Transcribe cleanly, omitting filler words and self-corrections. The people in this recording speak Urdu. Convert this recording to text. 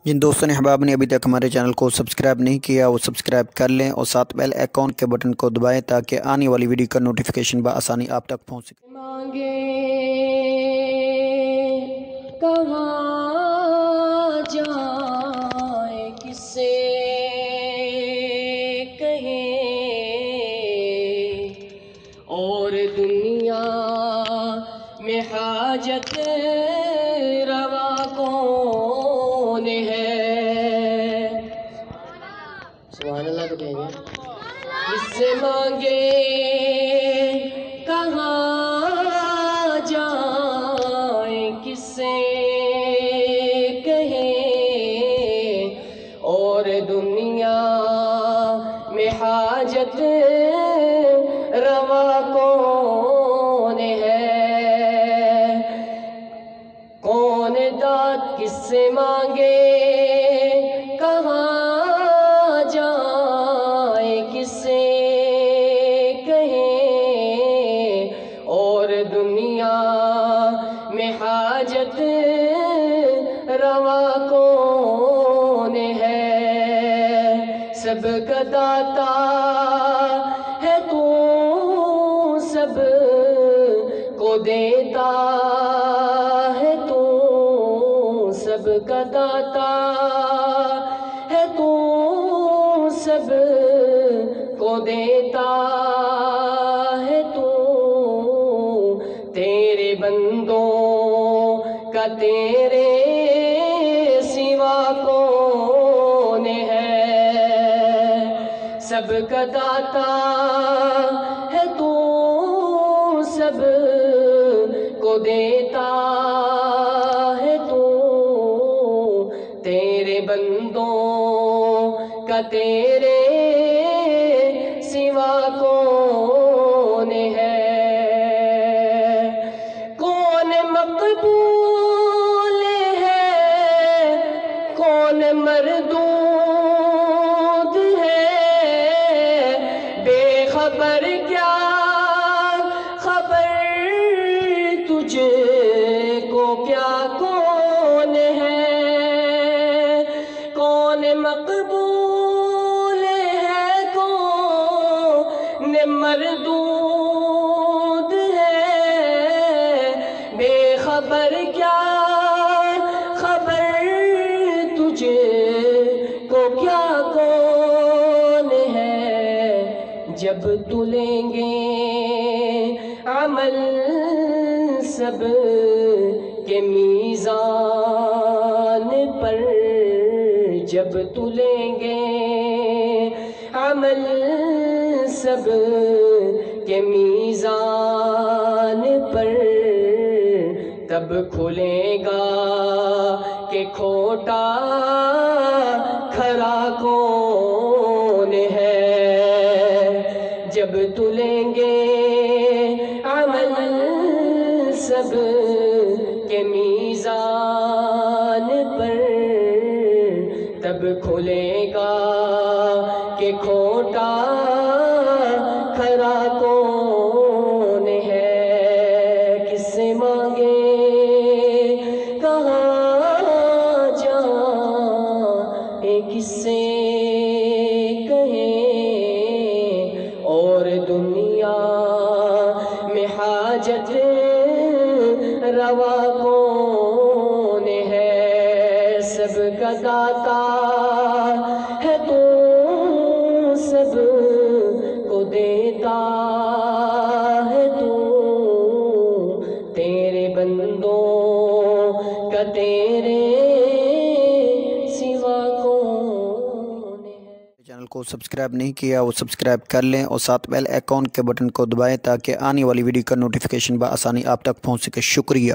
جن دوستوں نے احباب نے ابھی تک ہمارے چینل کو سبسکرائب نہیں کیا وہ سبسکرائب کر لیں اور ساتھ بیل آئیکن کے بٹن کو دبائیں تاکہ آنے والی ویڈیو کا نوٹیفیکیشن بآسانی آپ تک پہنچ سکے۔ مانگے کہاں جائیں کسے کہیں اور دنیا میں حاجت روا کون ہے؟ سبحان اللہ تو کہیں گے کس سے مانگے کہاں جائیں کس سے کہیں اور دنیا میں حاجت روا کون ہے؟ کون داد کس سے مانگے کہاں جائیں کس سے کہیں اور دنیا میں حاجت روا کون ہے؟ سب کا داتا ہے تو سب کو دیتا ہے تو سب کا داتا ہے تو سب کو دیتا ہے تو تیرے بندوں کا تیرے سوا کون ہے؟ سب کا داتا ہے تو سب کو دیتا ہے تو تیرے بندوں کا تیرے سوا کون ہے؟ کون مقبول ہے کون مردود ہے؟ بے خبر کیا خبر تجھ کو کیا کون ہے؟ کون مقبول ہے کون مردود ہے؟ بے خبر کیا خبر تجھ کو کیا کون ہے؟ جب تلیں گے عمل سب کے میزان پر جب تلیں گے عمل سب کے میزان پر تب کھلے گا کہ کھوٹا کھرا کون ہے؟ جب تلیں گے عمل سب کے میزان پر تب کھلے گا کہ کھوٹا کھرا کون ہے؟ کس سے مانگے کہاں جائیں کس سے کہیں اور دنیا میں حاجت روا کون ہے؟ سب کا داتا ہے تو سب کو دیتا ہے تو تیرے بندوں کا تیرے سوا کون ہے؟ چینل کو سبسکرائب نہیں کیا وہ سبسکرائب کر لیں اور ساتھ بیل آئیکن کے بٹن کو دبائیں تاکہ آنے والی ویڈیو کا نوٹیفیکیشن بآسانی آپ تک پہنچ سکے۔ شکریہ۔